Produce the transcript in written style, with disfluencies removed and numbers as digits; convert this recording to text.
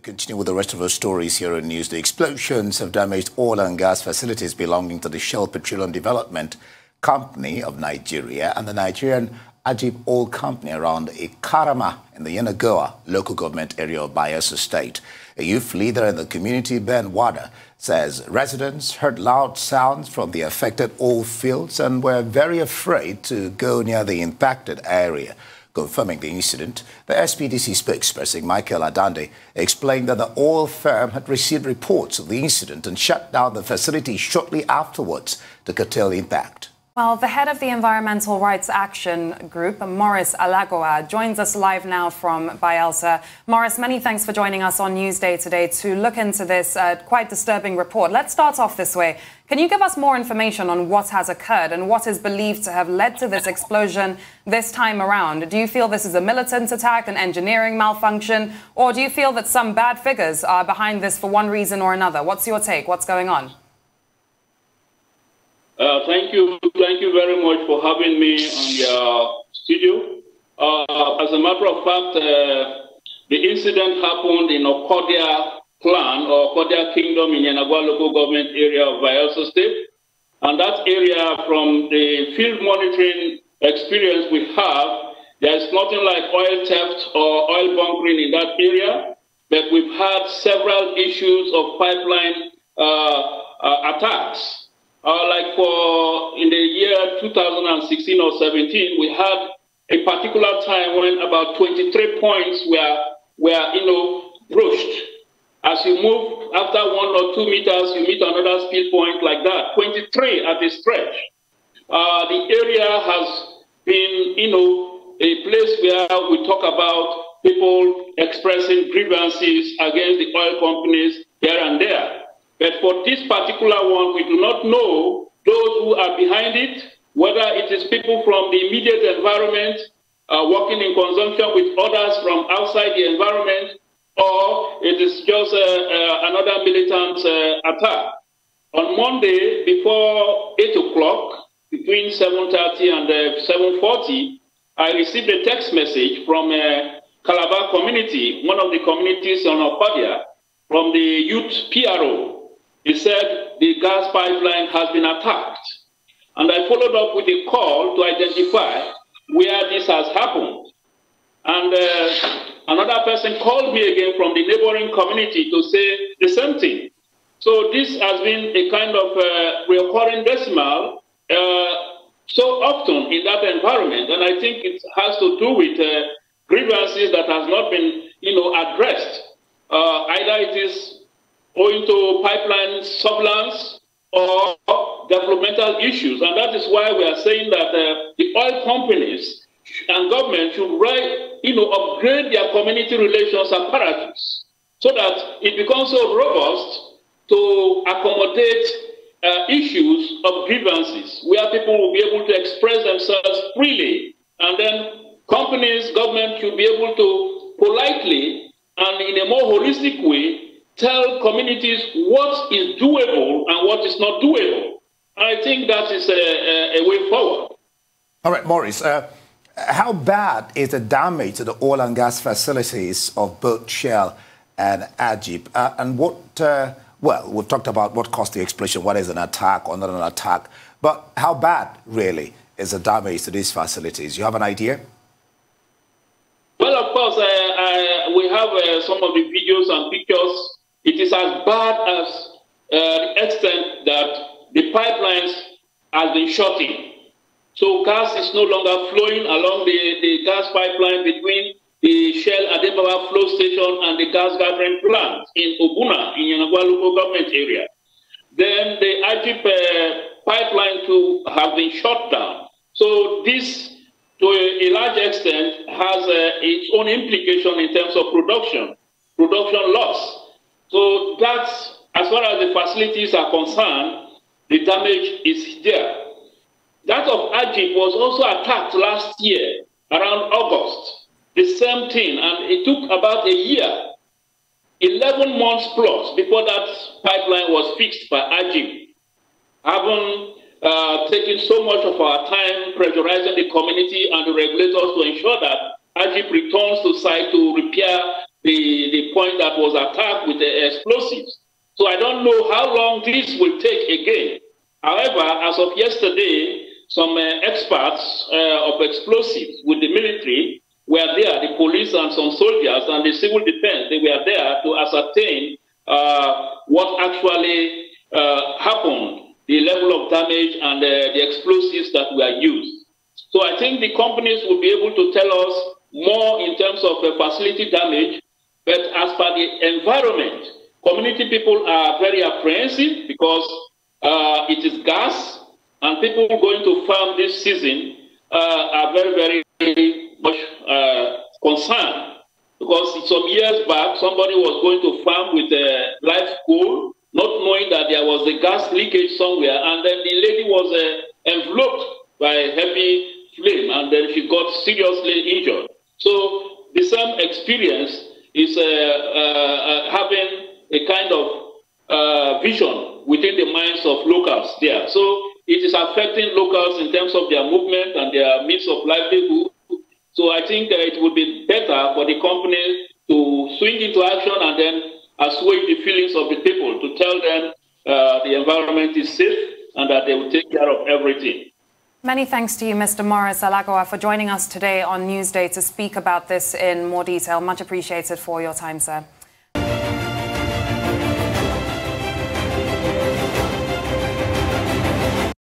Continue with the rest of our stories here on News. The explosions have damaged oil and gas facilities belonging to the Shell Petroleum Development Company of Nigeria and the Nigerian Agip Oil Company around Ikarama in the Yenagoa local government area of Bayelsa State. A youth leader in the community, Ben Wada, says residents heard loud sounds from the affected oil fields and were very afraid to go near the impacted area. Confirming the incident, the SPDC spokesperson, Michael Adande, explained that the oil firm had received reports of the incident and shut down the facility shortly afterwards to curtail impact. Well, the head of the Environmental Rights Action Group, Maurice ALAOGA, joins us live now from Bayelsa. Maurice, many thanks for joining us on Newsday today to look into this quite disturbing report. Let's start off this way. Can you give us more information on what has occurred and what is believed to have led to this explosion this time around? Do you feel this is a militant attack, an engineering malfunction, or do you feel that some bad figures are behind this for one reason or another? What's your take? What's going on? Thank you very much for having me on your studio. As a matter of fact, the incident happened in Okodia clan or Okodia kingdom in Yenagoa local government area of Bayelsa State. And that area, from the field monitoring experience we have, there's nothing like oil theft or oil bunkering in that area, but we've had several issues of pipeline attacks. Like in the year 2016 or 17, we had a particular time when about 23 points were brushed. As you move after 1 or 2 meters, you meet another speed point like that. 23 at a stretch. The area has been, a place where we talk about people expressing grievances against the oil companies here and there. But for this particular one, we do not know those who are behind it, whether it is people from the immediate environment working in conjunction with others from outside the environment, or it is just another militant attack. On Monday, before 8 o'clock, between 7:30 and 7:40, I received a text message from Calabar community, one of the communities on Okodia, from the youth PRO. He said the gas pipeline has been attacked. And I followed up with a call to identify where this has happened. And another person called me again from the neighboring community to say the same thing. So this has been a kind of recurring decimal so often in that environment. And I think it has to do with grievances that has not been addressed. Either it is owing to pipeline surveillance or developmental issues. And that is why we are saying that the oil companies and government should upgrade their community relations apparatus so that it becomes so robust to accommodate issues of grievances where people will be able to express themselves freely. And then companies, government should be able to politely and in a more holistic way tell communities what is doable and what is not doable. I think that is a way forward. All right, Maurice, how bad is the damage to the oil and gas facilities of both Shell and Agip? And what, well, we've talked about what caused the explosion, what is an attack or not an attack, but how bad really is the damage to these facilities? You have an idea? Well, of course, we have some of the videos and pictures. It is as bad as the extent that the pipelines have been shut in. So gas is no longer flowing along the gas pipeline between the Shell Adebaba flow station and the gas gathering plant in Obuna, in Yenagoa local government area. Then the Agip pipeline too have been shut down. So this, to a large extent, has its own implication in terms of production loss. So that's, as far as the facilities are concerned, the damage is there. That of Agip was also attacked last year, around August. The same thing, and it took about a year, 11 months plus, before that pipeline was fixed by Agip. Having taken so much of our time pressurizing the community and the regulators to ensure that Agip returns to site to repair the point that was attacked with the explosives. So I don't know how long this will take again. However, as of yesterday, some experts of explosives with the military were there, the police and some soldiers and the civil defense, they were there to ascertain what actually happened, the level of damage and the explosives that were used. So I think the companies will be able to tell us more in terms of facility damage, but as per the environment, community people are very apprehensive because it is gas, and people going to farm this season are very, very much concerned. Because some years back, somebody was going to farm with live coal, not knowing that there was a gas leakage somewhere, and then the lady was enveloped by heavy flame, and then she got seriously injured. So the same experience is having a kind of vision within the minds of locals there. So it is affecting locals in terms of their movement and their means of livelihood. So I think it would be better for the company to swing into action and then assuage the feelings of the people, to tell them the environment is safe and that they will take care of everything. Many thanks to you, Mr. Morris ALAOGA, for joining us today on Newsday to speak about this in more detail. Much appreciated for your time, sir.